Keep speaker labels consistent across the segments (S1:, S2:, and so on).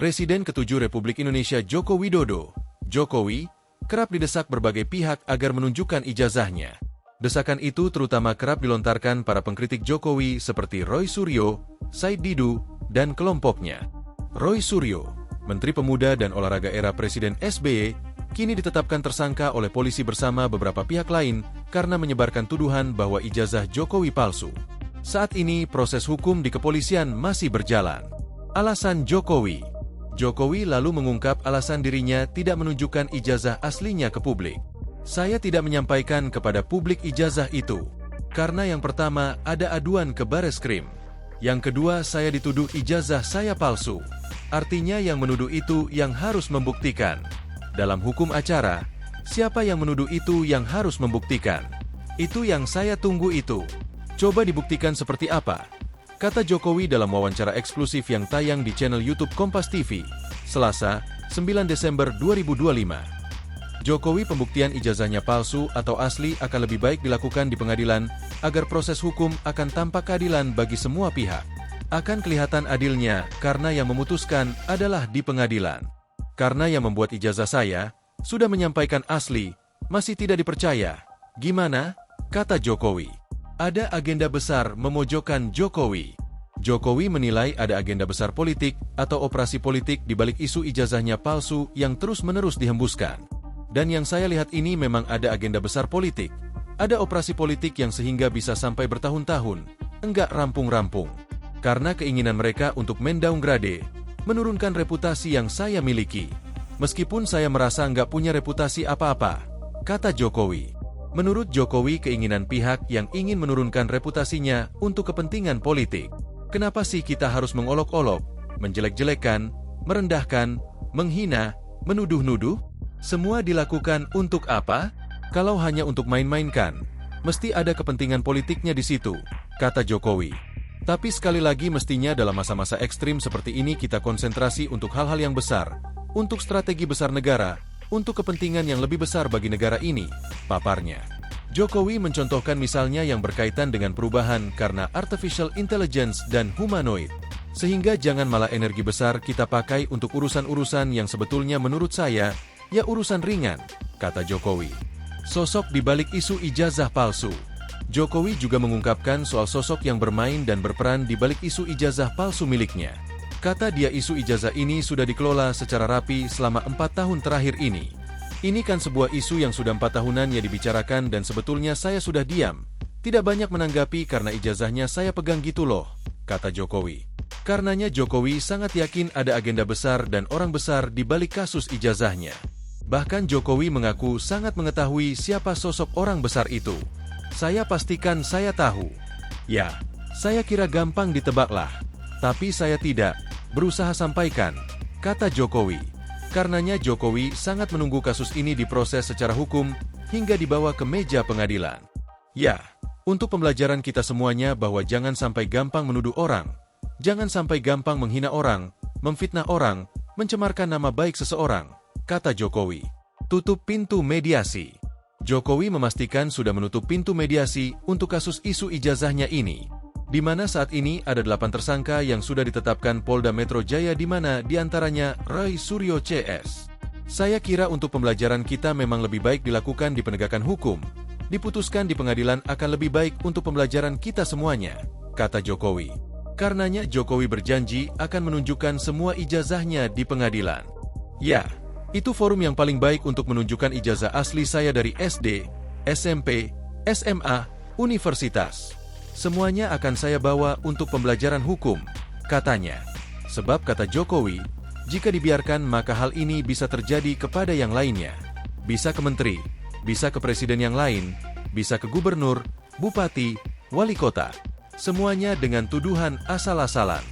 S1: Presiden ke-7 Republik Indonesia Joko Widodo, Jokowi, kerap didesak berbagai pihak agar menunjukkan ijazahnya. Desakan itu terutama kerap dilontarkan para pengkritik Jokowi seperti Roy Suryo, Said Didu, dan kelompoknya. Roy Suryo, Menteri Pemuda dan Olahraga era Presiden SBY, kini ditetapkan tersangka oleh polisi bersama beberapa pihak lain karena menyebarkan tuduhan bahwa ijazah Jokowi palsu. Saat ini proses hukum di kepolisian masih berjalan. Alasan Jokowi. Jokowi lalu mengungkap alasan dirinya tidak menunjukkan ijazah aslinya ke publik. Saya tidak menyampaikan kepada publik ijazah itu. Karena yang pertama ada aduan ke Bareskrim. Yang kedua saya dituduh ijazah saya palsu. Artinya yang menuduh itu yang harus membuktikan. Dalam hukum acara, siapa yang menuduh itu yang harus membuktikan. Itu yang saya tunggu itu. Coba dibuktikan seperti apa? Kata Jokowi dalam wawancara eksklusif yang tayang di channel YouTube Kompas TV, Selasa, 9 Desember 2025. Jokowi pembuktian ijazahnya palsu atau asli akan lebih baik dilakukan di pengadilan agar proses hukum akan tampak keadilan bagi semua pihak. Akan kelihatan adilnya karena yang memutuskan adalah di pengadilan. Karena yang membuat ijazah saya sudah menyampaikan asli, masih tidak dipercaya. Gimana? Kata Jokowi. Ada agenda besar memojokkan Jokowi. Jokowi menilai ada agenda besar politik atau operasi politik di balik isu ijazahnya palsu yang terus-menerus dihembuskan. Dan yang saya lihat ini memang ada agenda besar politik. Ada operasi politik yang sehingga bisa sampai bertahun-tahun, enggak rampung-rampung. Karena keinginan mereka untuk mendowngrade, menurunkan reputasi yang saya miliki. Meskipun saya merasa enggak punya reputasi apa-apa, kata Jokowi. Menurut Jokowi keinginan pihak yang ingin menurunkan reputasinya untuk kepentingan politik. Kenapa sih kita harus mengolok-olok, menjelek-jelekan, merendahkan, menghina, menuduh-nuduh? Semua dilakukan untuk apa? Kalau hanya untuk main-mainkan, mesti ada kepentingan politiknya di situ, kata Jokowi. Tapi sekali lagi mestinya dalam masa-masa ekstrim seperti ini kita konsentrasi untuk hal-hal yang besar, untuk strategi besar negara, untuk kepentingan yang lebih besar bagi negara ini, paparnya. Jokowi mencontohkan misalnya yang berkaitan dengan perubahan karena artificial intelligence dan humanoid. Sehingga jangan malah energi besar kita pakai untuk urusan-urusan yang sebetulnya menurut saya, ya urusan ringan, kata Jokowi. Sosok di balik isu ijazah palsu. Jokowi juga mengungkapkan soal sosok yang bermain dan berperan di balik isu ijazah palsu miliknya. Kata dia isu ijazah ini sudah dikelola secara rapi selama 4 tahun terakhir ini. Ini kan sebuah isu yang sudah 4 tahunan ya dibicarakan dan sebetulnya saya sudah diam. Tidak banyak menanggapi karena ijazahnya saya pegang gitu loh, kata Jokowi. Karenanya Jokowi sangat yakin ada agenda besar dan orang besar di balik kasus ijazahnya. Bahkan Jokowi mengaku sangat mengetahui siapa sosok orang besar itu. Saya pastikan saya tahu. Ya, saya kira gampang ditebaklah. Tapi saya tidak berusaha sampaikan, kata Jokowi. Karenanya Jokowi sangat menunggu kasus ini diproses secara hukum hingga dibawa ke meja pengadilan. Ya, untuk pembelajaran kita semuanya bahwa jangan sampai gampang menuduh orang. Jangan sampai gampang menghina orang, memfitnah orang, mencemarkan nama baik seseorang, kata Jokowi. Tutup pintu mediasi. Jokowi memastikan sudah menutup pintu mediasi untuk kasus isu ijazahnya ini. Di mana saat ini ada 8 tersangka yang sudah ditetapkan Polda Metro Jaya di mana diantaranya Roy Suryo CS. Saya kira untuk pembelajaran kita memang lebih baik dilakukan di penegakan hukum. Diputuskan di pengadilan akan lebih baik untuk pembelajaran kita semuanya, kata Jokowi. Karenanya Jokowi berjanji akan menunjukkan semua ijazahnya di pengadilan. Ya, itu forum yang paling baik untuk menunjukkan ijazah asli saya dari SD, SMP, SMA, universitas. Semuanya akan saya bawa untuk pembelajaran hukum, katanya. Sebab kata Jokowi, jika dibiarkan maka hal ini bisa terjadi kepada yang lainnya. Bisa ke menteri, bisa ke presiden yang lain, bisa ke gubernur, bupati, wali kota. Semuanya dengan tuduhan asal-asalan.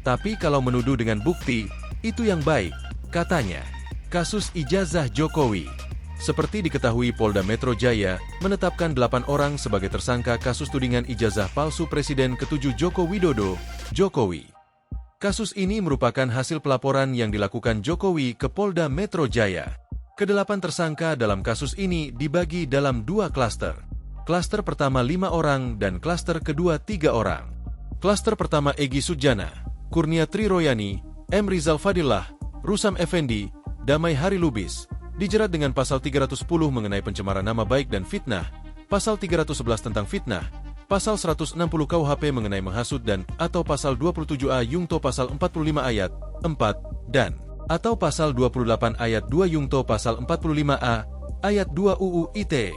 S1: Tapi kalau menuduh dengan bukti, itu yang baik, katanya. Kasus ijazah Jokowi. Seperti diketahui Polda Metro Jaya menetapkan 8 orang sebagai tersangka kasus tudingan ijazah palsu Presiden ke-7 Joko Widodo, Jokowi. Kasus ini merupakan hasil pelaporan yang dilakukan Jokowi ke Polda Metro Jaya. Kedelapan tersangka dalam kasus ini dibagi dalam 2 klaster. Klaster pertama 5 orang dan klaster kedua 3 orang. Klaster pertama Egy Sujana, Kurnia Tri Royani, M. Rizal Fadillah, Rusam Effendi, Damai Hari Lubis, dijerat dengan pasal 310 mengenai pencemaran nama baik dan fitnah, pasal 311 tentang fitnah, pasal 160 KUHP mengenai menghasut dan atau pasal 27A Yungto pasal 45 ayat 4 dan atau pasal 28 ayat 2 Yungto pasal 45A ayat 2 UU ITE.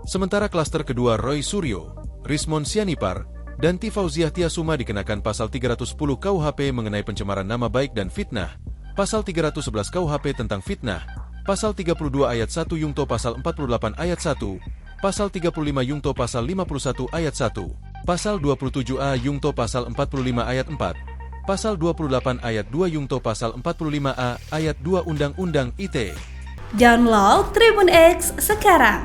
S1: Sementara klaster kedua Roy Suryo, Rismon Sianipar, dan Tifauziah Tiasuma dikenakan pasal 310 KUHP mengenai pencemaran nama baik dan fitnah, pasal 311 KUHP tentang fitnah, pasal 32 ayat 1 Yungto pasal 48 ayat 1, pasal 35 Yungto pasal 51 ayat 1, pasal 27A Yungto pasal 45 ayat 4, pasal 28 ayat 2 Yungto pasal 45A ayat 2 Undang-Undang ITE.
S2: Download Tribun X sekarang,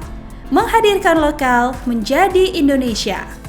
S2: menghadirkan lokal menjadi Indonesia.